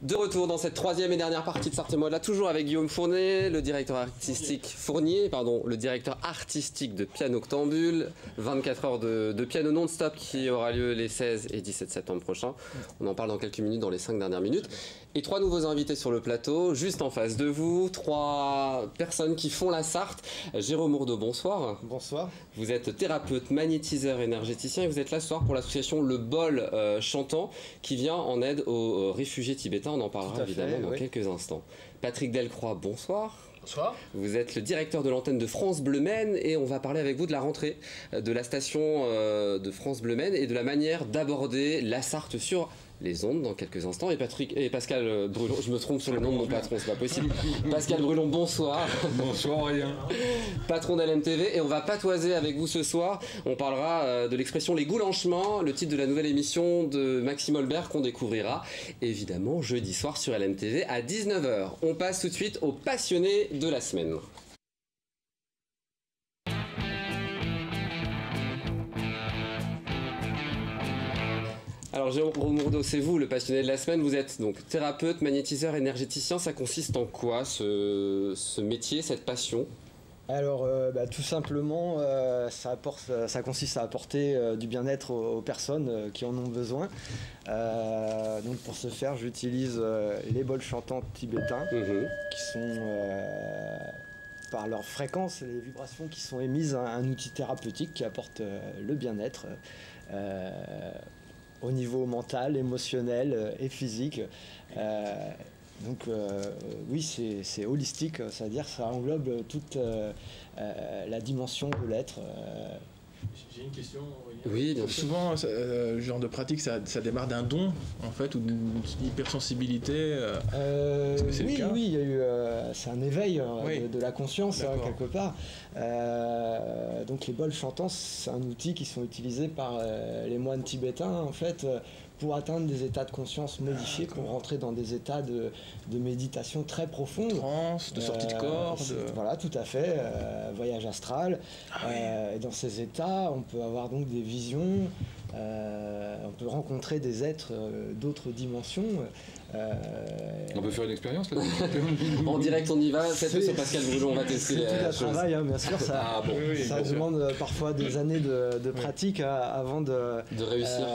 De retour dans cette troisième et dernière partie de Sortez-moi de là, toujours avec Guillaume Fournier, le directeur artistique le directeur artistique de Pianoctambule, 24 heures de piano non-stop qui aura lieu les 16 et 17 septembre prochains. On en parle dans quelques minutes, dans les 5 dernières minutes. Et 3 nouveaux invités sur le plateau, juste en face de vous, 3 personnes qui font la Sarthe. Jérôme Mourdeau, bonsoir. Bonsoir. Vous êtes thérapeute, magnétiseur, énergéticien et vous êtes là ce soir pour l'association Le Bol Chantant qui vient en aide aux réfugiés tibétains. On en parlera évidemment dans quelques instants. Patrick Delcroix, bonsoir. Bonsoir. Vous êtes le directeur de l'antenne de France Bleu Maine et on va parler avec vous de la rentrée de la station de France Bleu Maine et de la manière d'aborder la Sarthe sur les ondes dans quelques instants. Et Pascal Brulon, je me trompe sur le nom de mon patron, c'est pas possible. Pascal Brulon, bonsoir. Bonsoir Aurélien. Patron d'LMTV, et on va patoiser avec vous ce soir. On parlera de l'expression les goulanchements, le titre de la nouvelle émission de Maxime Holbert qu'on découvrira évidemment jeudi soir sur LMTV à 19 h. On passe tout de suite aux passionnés de la semaine. Alors Jérôme Mourdeau, c'est vous le passionné de la semaine. Vous êtes donc thérapeute, magnétiseur, énergéticien. Ça consiste en quoi ce métier, cette passion ? Alors tout simplement ça consiste à apporter du bien-être aux personnes qui en ont besoin. Donc pour ce faire j'utilise les bols chantants tibétains qui sont par leur fréquence et les vibrations qui sont émises un outil thérapeutique qui apporte le bien-être au niveau mental, émotionnel et physique. Donc oui, c'est holistique, c'est-à-dire ça englobe toute la dimension de l'être. J'ai une question. Oui, bien sûr. Souvent, ce genre de pratique, ça démarre d'un don, en fait, ou d'une hypersensibilité. Oui, il y a eu, c'est un éveil de la conscience, quelque part. Donc les bols chantants, c'est un outil qui sont utilisés par les moines tibétains, en fait, pour atteindre des états de conscience modifiés, pour rentrer dans des états de méditation très profonds. Trance, de sortie de corps. Voilà, tout à fait, voyage astral. Et dans ces états, on peut avoir donc des visions, on peut rencontrer des êtres d'autres dimensions. On peut faire une expérience là. En direct, on y va. Faites-le sur Pascal Brulon, on va tester. C'est tout un travail, hein, bien sûr. Ça, ça demande parfois des années de pratique avant de réussir,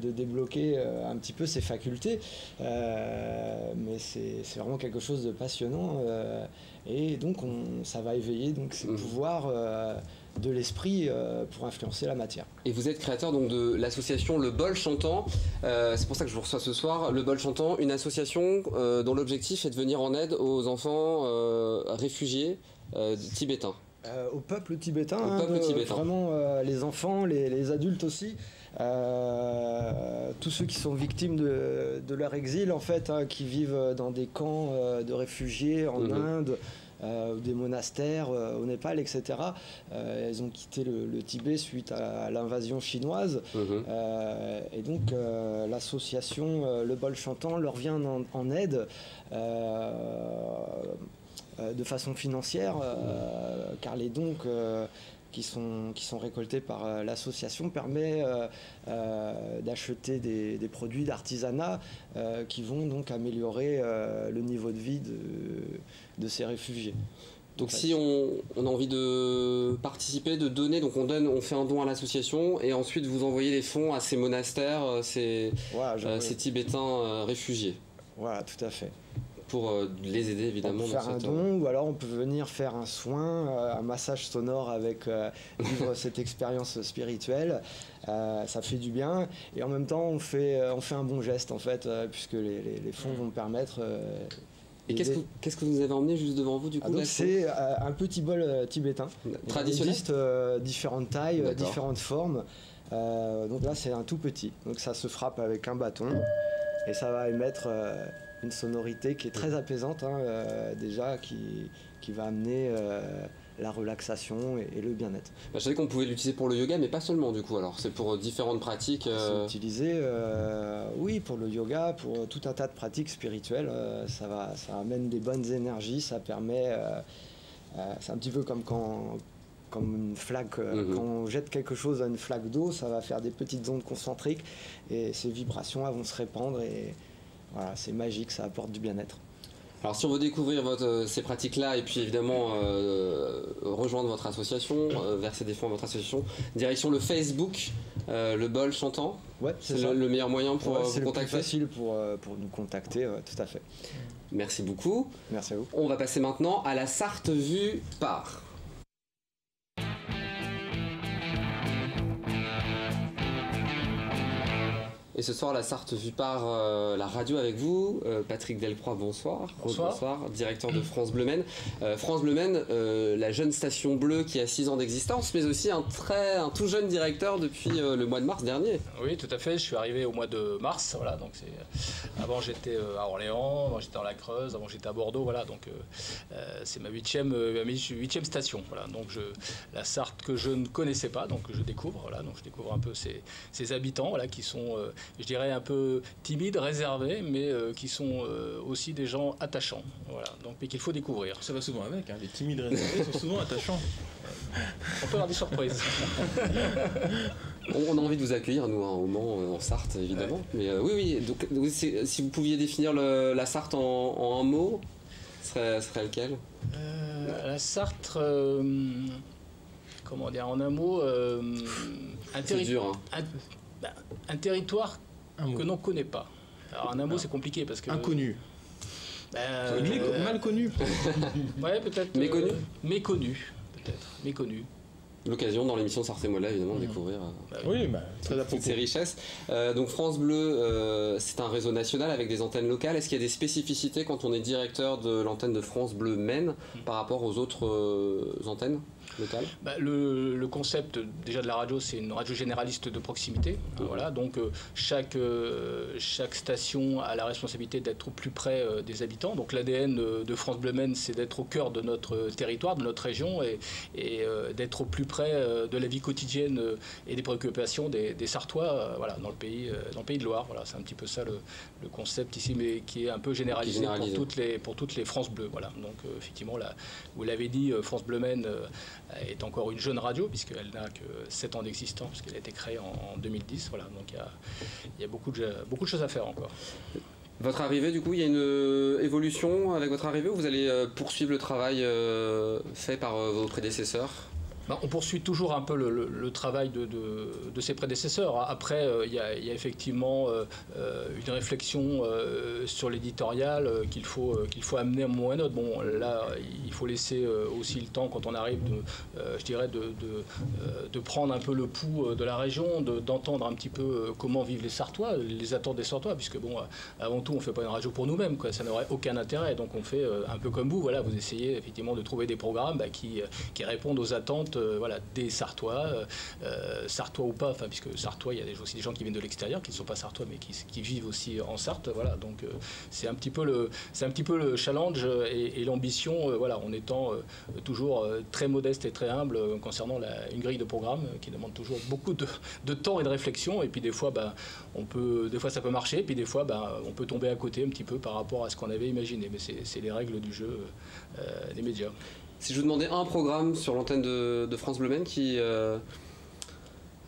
de débloquer un petit peu ses facultés. Mais c'est vraiment quelque chose de passionnant. Et donc, ça va éveiller donc, ces pouvoirs de l'esprit pour influencer la matière. Et vous êtes créateur donc de l'association Le Bol Chantant, c'est pour ça que je vous reçois ce soir. Le Bol Chantant, une association dont l'objectif est de venir en aide aux enfants réfugiés tibétains. Au peuple tibétain, vraiment les enfants, les adultes aussi. Tous ceux qui sont victimes de leur exil en fait, qui vivent dans des camps de réfugiés en Inde, des monastères au Népal, etc. Ils ont quitté le Tibet suite à l'invasion chinoise. Et donc l'association Le Bol Chantant leur vient en aide de façon financière, car les dons qui sont récoltés par l'association permet d'acheter des produits d'artisanat qui vont donc améliorer le niveau de vie de ces réfugiés. Donc si on a envie de participer, de donner, donc on fait un don à l'association et ensuite vous envoyez les fonds à ces monastères, ces Tibétains réfugiés. Voilà, tout à fait. Pour les aider évidemment. On peut faire un don ou alors on peut venir faire un soin, un massage sonore avec vivre cette expérience spirituelle. Ça fait du bien et en même temps on fait un bon geste en fait puisque les fonds vont permettre. Et qu'est-ce que vous avez emmené juste devant vous du coup? C'est un petit bol tibétain. Traditionnel. Il existe différentes tailles, différentes formes. Donc là c'est un tout petit. Donc ça se frappe avec un bâton et ça va émettre une sonorité qui est très apaisante déjà, qui va amener la relaxation et le bien-être. Je savais qu'on pouvait l'utiliser pour le yoga, mais pas seulement du coup alors, c'est pour différentes pratiques. C'est utilisé, oui, pour le yoga, pour tout un tas de pratiques spirituelles, ça amène des bonnes énergies, ça permet, c'est un petit peu comme une flaque, quand on jette quelque chose à une flaque d'eau, ça va faire des petites ondes concentriques et ces vibrations vont se répandre et Voilà, c'est magique, ça apporte du bien-être. Alors si on veut découvrir ces pratiques-là et puis évidemment rejoindre votre association, verser des fonds à votre association, direction le Facebook, le bol chantant, ouais, c'est le meilleur moyen pour vous contacter. C'est le plus facile pour nous contacter, tout à fait. Merci beaucoup. Merci à vous. On va passer maintenant à la Sarthe vue par. Et ce soir, la Sarthe vue par la radio avec vous. Patrick Delcroix, bonsoir. Bonsoir. Directeur de France Bleu Maine. France Bleu Maine, la jeune station bleue qui a 6 ans d'existence, mais aussi un tout jeune directeur depuis le mois de mars dernier. Oui, tout à fait. Je suis arrivé au mois de mars. Voilà, donc avant, j'étais à Orléans, avant, j'étais dans la Creuse, avant, j'étais à Bordeaux. Voilà, donc c'est ma huitième station. Voilà, donc la Sarthe que je ne connaissais pas, donc je découvre. Voilà, donc je découvre un peu ses habitants, voilà, qui sont je dirais un peu timides, réservés, mais qui sont aussi des gens attachants. Voilà, donc, mais qu'il faut découvrir. Ça va souvent avec, hein, les timides réservés sont souvent attachants. On peut avoir des surprises. On a envie de vous accueillir, nous, au Mans, en Sarthe, évidemment. Ouais. Mais oui, donc si vous pouviez définir la Sarthe en un mot, ce serait lequel? La Sarthe, comment dire, en un mot, c'est dur, hein. Un territoire que l'on ne connaît pas. Alors en un mot, c'est compliqué parce que... Inconnu. Mal connu. Ouais, peut-être. Méconnu. Méconnu, peut-être. Méconnu. L'occasion dans l'émission Sarthe-et-Moi-là, évidemment, de découvrir toutes ces richesses. Donc France Bleu, c'est un réseau national avec des antennes locales. Est-ce qu'il y a des spécificités quand on est directeur de l'antenne de France Bleu Maine par rapport aux autres antennes locales? Le concept déjà de la radio, c'est une radio généraliste de proximité. Voilà, donc chaque station a la responsabilité d'être au plus près des habitants. Donc l'ADN de France Bleu Maine, c'est d'être au cœur de notre territoire, de notre région et d'être au plus près de la vie quotidienne et des préoccupations des Sartois, voilà, dans le pays de Loire. Voilà, c'est un petit peu ça le concept ici, mais qui est un peu généralisé. Pour toutes les France Bleu. Voilà. Donc effectivement, là, vous l'avez dit, France Bleu Maine est encore une jeune radio puisqu'elle n'a que 7 ans d'existence, puisqu'elle a été créée en 2010. Voilà, donc il y a beaucoup de choses à faire encore. Votre arrivée, du coup, il y a une évolution avec votre arrivée ou vous allez poursuivre le travail fait par vos prédécesseurs? On poursuit toujours un peu le travail de ses prédécesseurs. Après, il y a effectivement une réflexion sur l'éditorial qu'il faut amener à un moment ou à un autre. Bon, là, il faut laisser aussi le temps, quand on arrive, je dirais, de prendre un peu le pouls de la région, d'entendre un petit peu comment vivent les Sartois, les attentes des Sartois, puisque bon, avant tout, on ne fait pas une radio pour nous-mêmes, quoi. Ça n'aurait aucun intérêt. Donc on fait un peu comme vous. Voilà, vous essayez effectivement de trouver des programmes qui répondent aux attentes. Voilà, des Sartois, Sartois ou pas, enfin, puisque Sartois, il y a aussi des gens qui viennent de l'extérieur, qui ne sont pas Sartois, mais qui vivent aussi en Sarthe. Voilà, donc c'est un petit peu le challenge et l'ambition, voilà, en étant toujours très modeste et très humble concernant une grille de programme qui demande toujours beaucoup de temps et de réflexion. Et puis des fois, des fois ça peut marcher, puis des fois, on peut tomber à côté un petit peu par rapport à ce qu'on avait imaginé. Mais c'est les règles du jeu des médias. Si je vous demandais un programme sur l'antenne de France Bleu Maine qui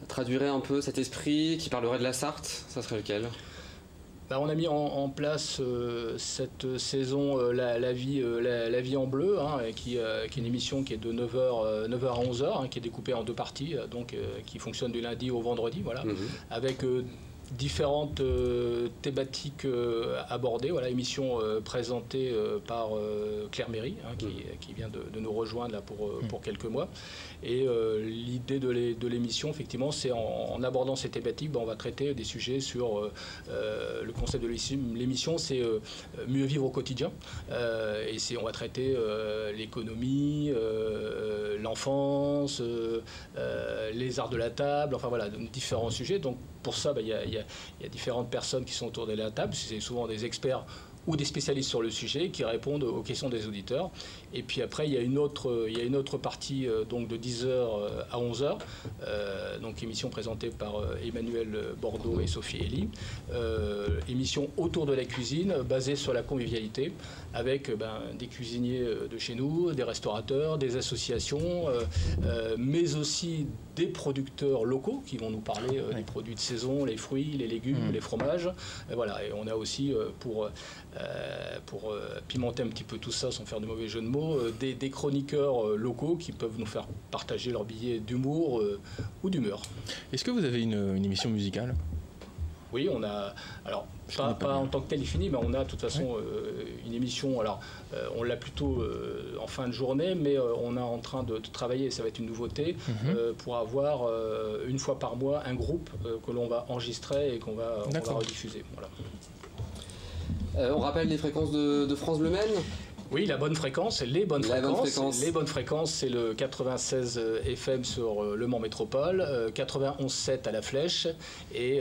traduirait un peu cet esprit, qui parlerait de la Sarthe, ça serait lequel? On a mis en place cette saison la vie en bleu, hein, qui est une émission qui est de 9h à 11h, hein, qui est découpée en 2 parties, donc qui fonctionne du lundi au vendredi, voilà, avec différentes thématiques abordées. Voilà, émission présentée par Claire Méry, hein, qui vient de nous rejoindre là pour quelques mois. Et l'idée de l'émission, effectivement, c'est en abordant ces thématiques, on va traiter des sujets sur le concept de l'émission, c'est mieux vivre au quotidien. Et on va traiter l'économie, l'enfance, les arts de la table, enfin voilà, différents sujets. Donc pour ça, il y a différentes personnes qui sont autour de la table. C'est souvent des experts ou des spécialistes sur le sujet qui répondent aux questions des auditeurs. Et puis après, il y a une autre partie donc de 10h à 11h, donc émission présentée par Emmanuel Bordeaux et Sophie Elie. Émission autour de la cuisine, basée sur la convivialité, avec des cuisiniers de chez nous, des restaurateurs, des associations, mais aussi des producteurs locaux qui vont nous parler des produits de saison, les fruits, les légumes, les fromages. Voilà, et on a aussi, pour pimenter un petit peu tout ça, sans faire de mauvais jeu de mots, des chroniqueurs locaux qui peuvent nous faire partager leurs billets d'humour ou d'humeur. Est-ce que vous avez une émission musicale ? Oui, on a, alors pas en tant que tel fini, mais on a de toute façon une émission, alors on l'a plutôt en fin de journée, mais on est en train de travailler, ça va être une nouveauté, pour avoir une fois par mois un groupe que l'on va enregistrer et qu'on va rediffuser. Voilà. On rappelle les fréquences de France Bleu Maine ? Oui, la bonne fréquence, les bonnes fréquences. Les bonnes fréquences, c'est le 96 FM sur Le Mans Métropole, 91.7 à La Flèche et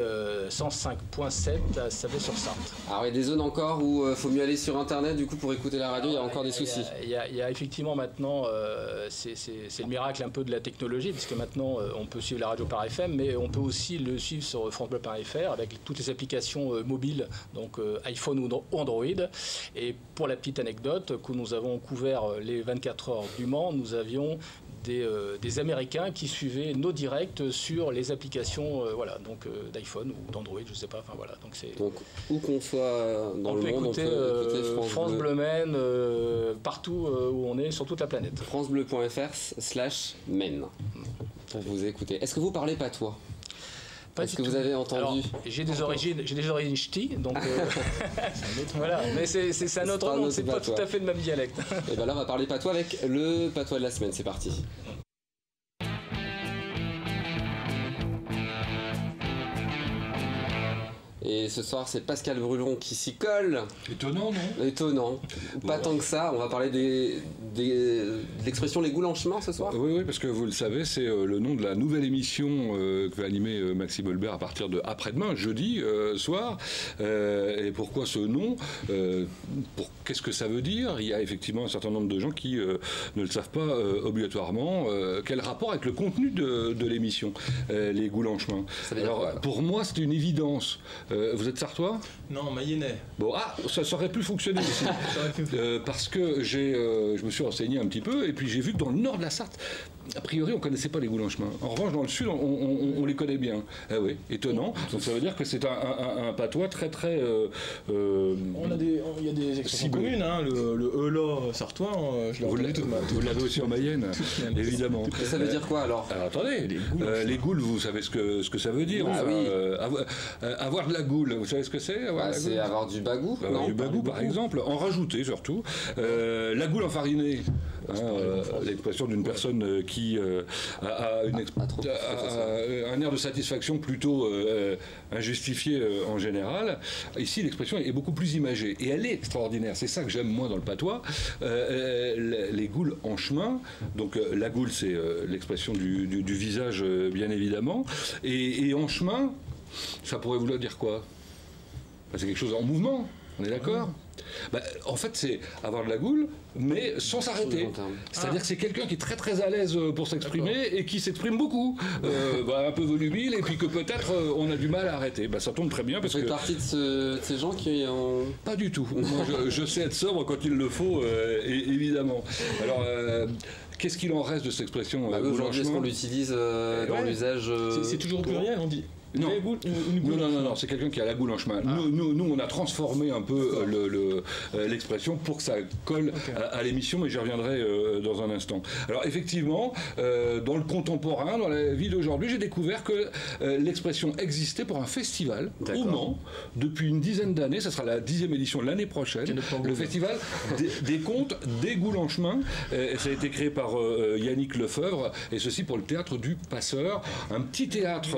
105.7 à Savet-sur-Sarthe. Alors il y a des zones encore où il faut mieux aller sur Internet du coup pour écouter la radio, il y a encore des soucis. Il y a effectivement maintenant, c'est le miracle un peu de la technologie, puisque maintenant on peut suivre la radio par FM, mais on peut aussi le suivre sur francebleu.fr avec toutes les applications mobiles, donc iPhone ou Android. Et pour la petite anecdote, que nous avons couvert les 24 heures du Mans, nous avions des Américains qui suivaient nos directs sur les applications d'iPhone ou d'Android, je ne sais pas. Enfin, voilà, donc où qu'on soit dans le monde, on peut écouter France Bleu Maine partout où on est, sur toute la planète. francebleu.fr/Maine pour vous écouter. Est-ce que vous parlez patois ? Est-ce que vous avez entendu ? J'ai des origines ch'ti, donc voilà, mais c'est un autre nom, c'est pas tout à fait le même dialecte. Et bien là, on va parler patois avec le patois de la semaine, c'est parti. Et ce soir, c'est Pascal Brulon qui s'y colle. Étonnant, non ? Étonnant. Pas tant que ça. On va parler de l'expression les goules en chemin ce soir. Oui, parce que vous le savez, c'est le nom de la nouvelle émission que va animer Maxime Olbert à partir de après-demain, jeudi soir. Et pourquoi ce nom ? Qu'est-ce que ça veut dire ? Il y a effectivement un certain nombre de gens qui ne le savent pas obligatoirement. Quel rapport avec le contenu de l'émission, les goules en chemin ? Alors, pour moi, c'est une évidence. Vous êtes sartois ? Non, mayennais. Bon, ça aurait pu fonctionner aussi. Parce que je me suis renseigné un petit peu et puis j'ai vu que dans le nord de la Sarthe, a priori, on ne connaissait pas les goules en chemin. En revanche, dans le sud, on les connaît bien. Ah oui, étonnant. Donc ça veut dire que c'est un patois très très. Il y a des expressions communes, hein. Le E-là sartois, je l'ai entendu toute ma vie. Vous l'avez aussi en Mayenne, évidemment. Et ça veut dire quoi alors ? Attendez, les goules, vous savez ce que ça veut dire. Ah oui. Avoir de la goule, vous savez ce que c'est ? C'est avoir du bagou. Du bagou, par exemple, en rajouter surtout. La goule enfarinée, l'expression d'une personne qui a un air de satisfaction plutôt injustifié en général. Ici, l'expression est beaucoup plus imagée et elle est extraordinaire. C'est ça que j'aime moi dans le patois. Les goules en chemin. Donc la goule, c'est l'expression du visage, bien évidemment. Et en chemin, ça pourrait vouloir dire quoi ? C'est quelque chose en mouvement. On est d'accord ? En fait, c'est avoir de la goule, mais sans s'arrêter. C'est-à-dire que c'est quelqu'un qui est très très à l'aise pour s'exprimer et qui s'exprime beaucoup, un peu volubile, et puis que peut-être on a du mal à arrêter. Ça tombe très bien parce que. Vous faites partie de ces gens qui ont. Pas du tout. Moi, je sais être sobre quand il le faut, évidemment. Alors. Qu'est-ce qu'il en reste de cette expression aujourd'hui, est-ce qu'on l'utilise dans l'usage C'est toujours pluriel, on dit. Non, c'est quelqu'un qui a la goule en chemin. Nous, on a transformé un peu l'expression pour que ça colle à l'émission, mais j'y reviendrai dans un instant. Alors effectivement, dans le contemporain, dans la vie d'aujourd'hui, j'ai découvert que l'expression existait pour un festival au Mans depuis une dizaine d'années. Ça sera la 10e édition l'année prochaine. Le festival des contes des goules en chemin. Ça a été créé par Yannick Lefebvre, et ceci pour le théâtre du Passeur, un petit théâtre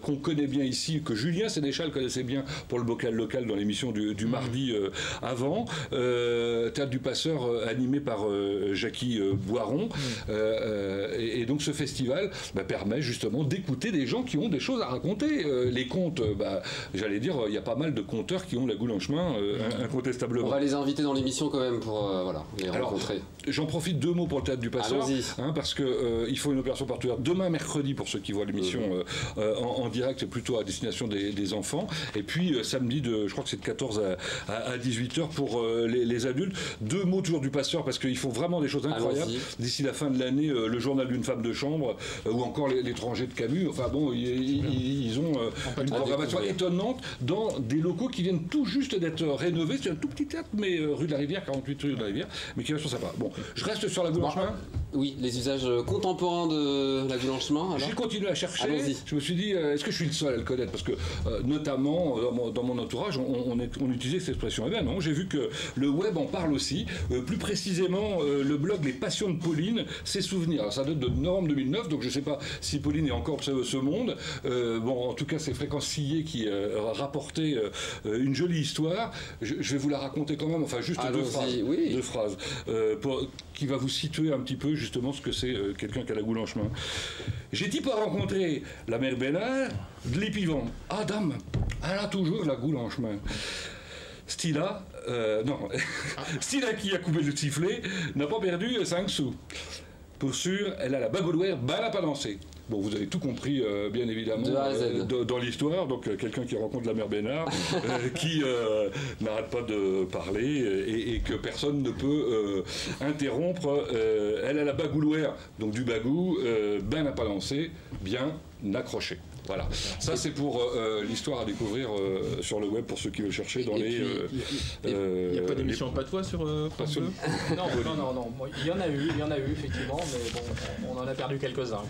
composé connaît bien ici, que Julien Sénéchal connaissait bien pour le bocal local dans l'émission du mardi avant. Théâtre du Passeur animé par Jackie Boiron. Et donc ce festival permet justement d'écouter des gens qui ont des choses à raconter. Les contes, j'allais dire, il y a pas mal de conteurs qui ont la goule en chemin, incontestablement. On va les inviter dans l'émission quand même pour les rencontrer. J'en profite 2 mots pour le Théâtre du Passeur, parce qu'il faut une opération partenaire demain mercredi pour ceux qui voient l'émission en direct, plutôt à destination des enfants, et puis samedi je crois que c'est de 14 à 18h pour les adultes. 2 mots toujours du Passeur, parce qu'ils font vraiment des choses incroyables. D'ici la fin de l'année, le journal d'une femme de chambre, ou encore l'étranger de Camus, enfin bon, ils ont une programmation étonnante dans des locaux qui viennent tout juste d'être rénovés. C'est un tout petit théâtre, mais rue de la Rivière, 48 rue de la Rivière, mais qui va sur sympa. Bon, je reste sur la goule en chemin. Oui, les usages contemporains de la goule en chemin. J'ai continué à chercher. Je me suis dit, est-ce que je suis le seul à le connaître? Parce que, notamment, dans mon entourage, on utilisait cette expression. Eh bien non, j'ai vu que le web en parle aussi. Plus précisément, le blog Les Passions de Pauline, ses souvenirs. Alors, ça date de novembre 2009, donc je ne sais pas si Pauline est encore de ce monde. En tout cas, c'est Fréquence Sillé qui rapportait une jolie histoire. Je vais vous la raconter quand même, enfin juste deux phrases qui va vous situer un petit peu justement ce que c'est quelqu'un qui a la goule en chemin. J'ai dit pas rencontrer la mère Bénard de l'épivant. Ah dame, elle a toujours la goule en chemin. Stila, Stila qui a coupé le sifflet n'a pas perdu 5 sous. Pour sûr, elle a la bagoudouère, elle n'a pas dansé. Bon, vous avez tout compris, bien évidemment, dans l'histoire. Donc, quelqu'un qui rencontre la mère Bénard, qui n'arrête pas de parler et que personne ne peut interrompre. Elle a la bagoulouère, donc du bagou, ben n'a pas dansé, bien accroché. Voilà, ça c'est pour l'histoire à découvrir sur le web pour ceux qui veulent chercher dans les... Il n'y a pas d'émission en patois sur France 2 Non. Il y en a eu effectivement, mais bon, on en a perdu quelques-uns.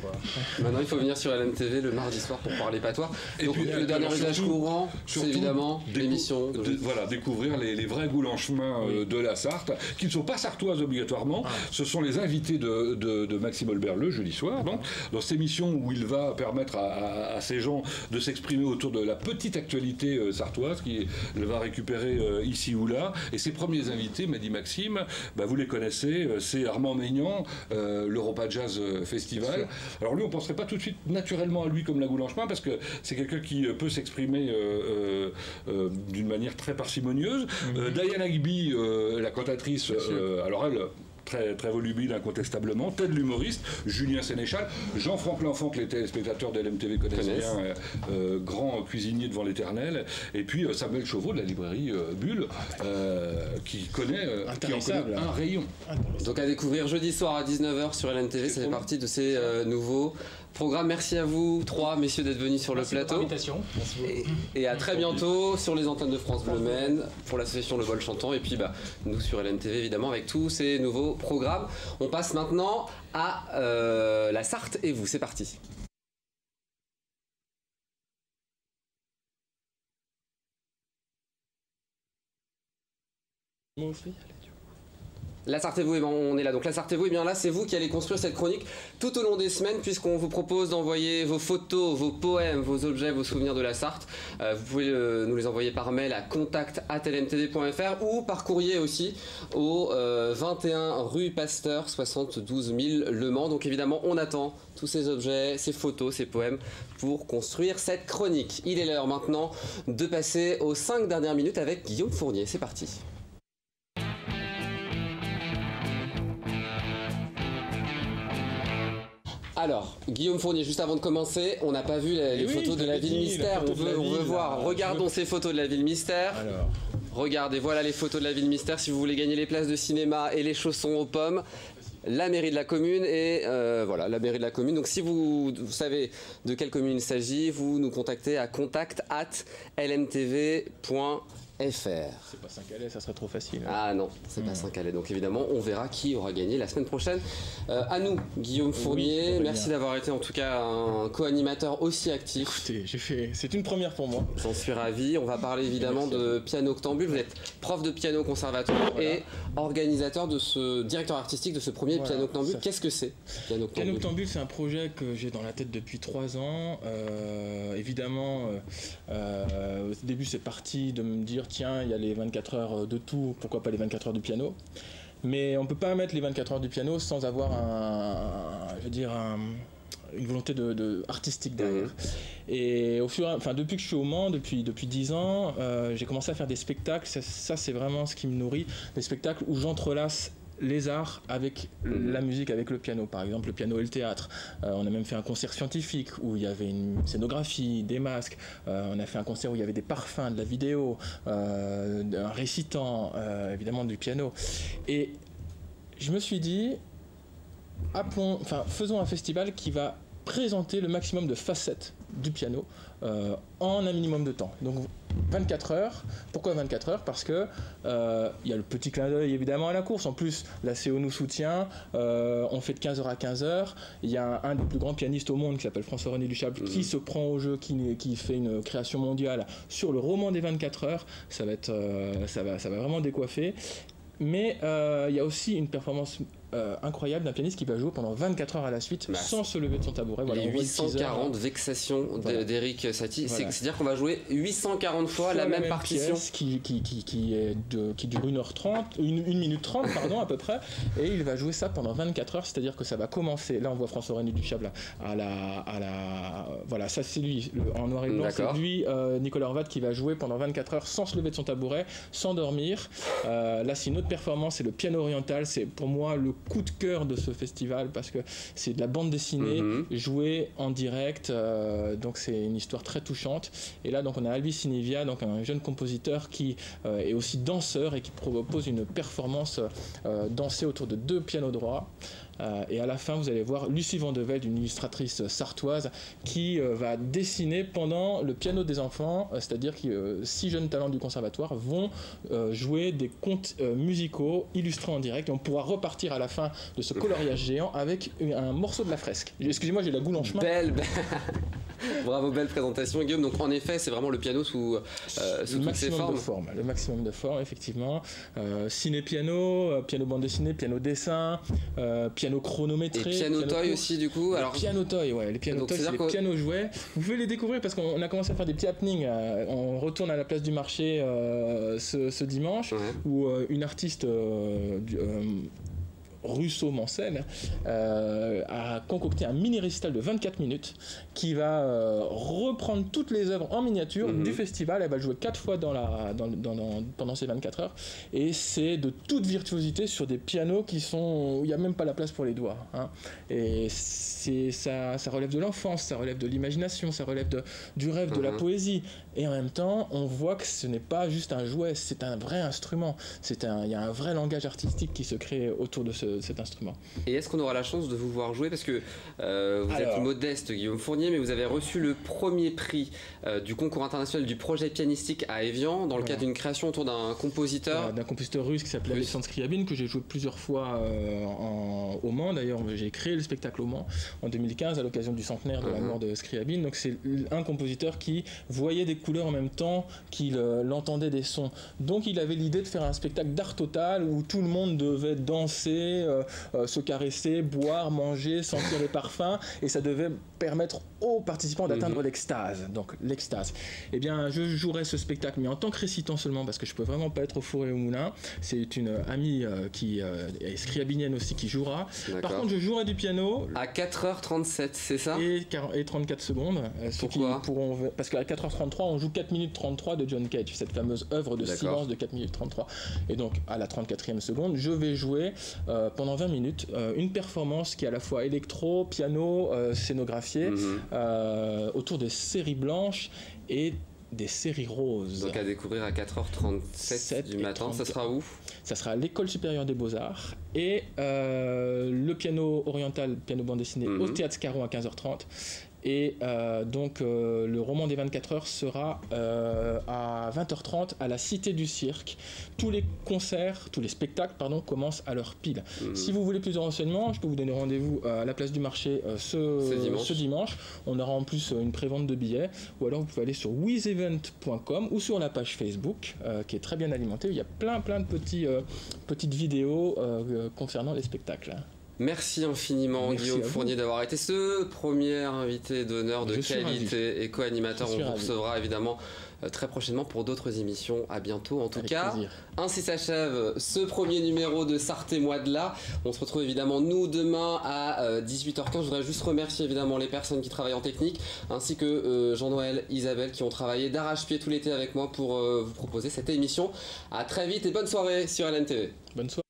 Maintenant il faut venir sur LMTV le mardi soir pour parler patois. Et donc puis, le dernier usage courant, c'est évidemment l'émission. Voilà, découvrir les vrais goules en chemin de la Sarthe, qui ne sont pas sartoises obligatoirement. Ce sont les invités de Maxime Olbert le jeudi soir, donc, dans cette émission où il va permettre à ces gens de s'exprimer autour de la petite actualité sartoise qu'il va récupérer ici ou là. Et ses premiers invités, m'a dit Maxime, vous les connaissez, c'est Armand Maignan, l'Europa Jazz Festival. Alors lui, on ne penserait pas tout de suite naturellement à lui comme la goule en chemin, parce que c'est quelqu'un qui peut s'exprimer d'une manière très parcimonieuse. Diane Agby, la cantatrice, alors elle... Très, très volubile incontestablement, Ted l'humoriste, Julien Sénéchal, Jean-Franck L'Enfant que les téléspectateurs de LMTV connaissent bien, grand cuisinier devant l'éternel, et puis Samuel Chauveau de la librairie Bulle, qui en connaît un rayon. Donc à découvrir jeudi soir à 19h sur LMTV, ça fait partie de ces nouveaux programmes. Merci à vous trois messieurs d'être venus sur le plateau. Et à très bientôt sur les antennes de France Bleu Maine pour l'association Le Bol Chantant, et puis nous sur LMTV évidemment avec tous ces nouveaux programme. On passe maintenant à la Sarthe et vous, c'est parti. La Sarthe et vous, on est là. Donc la Sarthe et vous, là c'est vous qui allez construire cette chronique tout au long des semaines, puisqu'on vous propose d'envoyer vos photos, vos poèmes, vos objets, vos souvenirs de la Sarthe. Vous pouvez nous les envoyer par mail à contact@lmtv.fr ou par courrier aussi au 21 rue Pasteur 72 000 Le Mans. Donc évidemment on attend tous ces objets, ces photos, ces poèmes pour construire cette chronique. Il est l'heure maintenant de passer aux 5 dernières minutes avec Guillaume Fournier. C'est parti. Alors, Guillaume Fournier, juste avant de commencer, on n'a pas vu les photos de la ville mystère. On veut voir. Regardons ces photos de la ville mystère. Alors. Regardez, voilà les photos de la ville mystère. Si vous voulez gagner les places de cinéma et les chaussons aux pommes, la mairie de la commune et voilà, la mairie de la commune. Donc si vous savez de quelle commune il s'agit, vous nous contactez à contact@lmtv.fr. C'est pas Saint-Calais, ça serait trop facile. Ah non, c'est pas Saint-Calais. Donc évidemment, on verra qui aura gagné la semaine prochaine. À nous, Guillaume Fournier. Merci d'avoir été en tout cas un co-animateur aussi actif. Écoutez, c'est une première pour moi. J'en suis ravi. On va parler évidemment de Piano Octambule. Vous êtes prof de piano au conservatoire et organisateur de ce directeur artistique de ce premier Piano Octambule. Qu'est-ce que c'est Piano Octambule, c'est un projet que j'ai dans la tête depuis 3 ans. Évidemment, au début, c'est parti de me dire tiens, il y a les 24 heures de tout, pourquoi pas les 24 heures du piano. Mais on ne peut pas mettre les 24 heures du piano sans avoir une volonté artistique derrière. Et depuis que je suis au Mans, depuis 10 ans, j'ai commencé à faire des spectacles. Ça, c'est vraiment ce qui me nourrit. Des spectacles où j'entrelace les arts avec la musique, avec le piano. Par exemple, le piano et le théâtre. On a même fait un concert scientifique où il y avait une scénographie, des masques. On a fait un concert où il y avait des parfums, de la vidéo, un récitant, évidemment du piano. Et je me suis dit, faisons un festival qui va présenter le maximum de facettes du piano en un minimum de temps. Donc 24 heures. Pourquoi 24 heures? Parce que il y a le petit clin d'œil évidemment à la course. En plus, la CO nous soutient. On fait de 15h à 15h. Il y a un des plus grands pianistes au monde qui s'appelle François-René Duchâble qui se prend au jeu, qui fait une création mondiale sur le roman des 24 heures. Ça va vraiment décoiffer. Mais il y a aussi une performance incroyable d'un pianiste qui va jouer pendant 24 heures à la suite sans se lever de son tabouret. Les 840 vexations d'Éric Satie, c'est-à-dire qu'on va jouer 840 fois la même partition qui dure 1h30, 1 minute 30 pardon à peu près, et il va jouer ça pendant 24 heures, c'est-à-dire que ça va commencer, là on voit François-René Duchâble voilà, ça c'est lui en noir et blanc. C'est lui, Nicolas Horvat, qui va jouer pendant 24 heures sans se lever de son tabouret, sans dormir. Là c'est une autre performance, c'est le piano oriental, c'est pour moi le coup de cœur de ce festival parce que c'est de la bande dessinée jouée en direct, donc c'est une histoire très touchante. Et là donc on a Alvis Sinivia, donc un jeune compositeur qui est aussi danseur et qui propose une performance dansée autour de 2 pianos droits. Et à la fin, vous allez voir Lucie Vandevelde, une illustratrice sartoise, qui va dessiner pendant le piano des enfants, c'est-à-dire que 6 jeunes talents du conservatoire vont jouer des contes musicaux illustrés en direct. Et on pourra repartir à la fin de ce coloriage géant avec un morceau de la fresque. Excusez-moi, j'ai la goule en chemin. Bravo, belle présentation Guillaume. Donc en effet, c'est vraiment le piano sous toutes ses formes. Le maximum de formes, effectivement. Ciné-piano, piano bande dessinée, piano dessin, piano chronométré. Et piano toy aussi du coup. Alors piano toy, les piano toy, c'est les pianos jouets. Vous pouvez les découvrir parce qu'on a commencé à faire des petits happenings. On retourne à la place du marché ce dimanche où une artiste Russo-Mancel a concocté un mini récital de 24 minutes qui va reprendre toutes les œuvres en miniature du festival. Elle va le jouer 4 fois pendant ces 24 heures et c'est de toute virtuosité sur des pianos où il n'y a même pas la place pour les doigts, et ça relève de l'enfance, ça relève de l'imagination, ça relève du rêve, de la poésie, et en même temps on voit que ce n'est pas juste un jouet, c'est un vrai instrument, il y a un vrai langage artistique qui se crée autour de cet instrument. Et est-ce qu'on aura la chance de vous voir jouer, parce que vous êtes modeste Guillaume Fournier, mais vous avez reçu le premier prix du concours international du projet pianistique à Évian dans le cadre d'une création autour d'un compositeur russe qui s'appelait Alexandre Scriabine, que j'ai joué plusieurs fois au Mans. D'ailleurs j'ai créé le spectacle au Mans en 2015 à l'occasion du centenaire de la mort de Scriabine. Donc c'est un compositeur qui voyait des couleurs en même temps qu'il entendait des sons, donc il avait l'idée de faire un spectacle d'art total où tout le monde devait danser, se caresser, boire, manger, sentir les parfums, et ça devait permettre aux participants d'atteindre l'extase. Donc l'extase. Eh bien, je jouerai ce spectacle, mais en tant que récitant seulement, parce que je peux vraiment pas être au four et au moulin. C'est une amie qui est scriabinienne aussi qui jouera. Par contre, je jouerai du piano à 4h37, c'est ça? Et 34 secondes. Pourquoi? Parce qu'à 4h33, on joue 4 minutes 33 de John Cage, cette fameuse œuvre de silence de 4 minutes 33. Et donc, à la 34e seconde, je vais jouer pendant 20 minutes une performance qui est à la fois électro, piano, scénographiée, autour des séries blanches et des séries roses. Donc à découvrir à 4h37 du matin, ça sera où? Ça sera à l'École supérieure des Beaux-Arts et le piano oriental, piano bande dessinée au Théâtre Scarron à 15h30. Et donc le roman des 24 heures sera à 20h30 à la Cité du Cirque. Tous les concerts, tous les spectacles commencent à leur pile. Si vous voulez plus de renseignements, je peux vous donner rendez-vous à la place du marché ce dimanche. On aura en plus une prévente de billets, ou alors vous pouvez aller sur wizevent.com ou sur la page Facebook qui est très bien alimentée. Il y a plein de petites vidéos concernant les spectacles. Merci infiniment Guillaume Fournier d'avoir été ce premier invité d'honneur de qualité et co-animateur. On vous recevra évidemment très prochainement pour d'autres émissions. À bientôt en tout cas. Ainsi s'achève ce premier numéro de Sartez-moi de là. On se retrouve évidemment nous demain à 18h15. Je voudrais juste remercier évidemment les personnes qui travaillent en technique ainsi que Jean-Noël, Isabelle qui ont travaillé d'arrache-pied tout l'été avec moi pour vous proposer cette émission. À très vite et bonne soirée sur LNTV. Bonne soirée.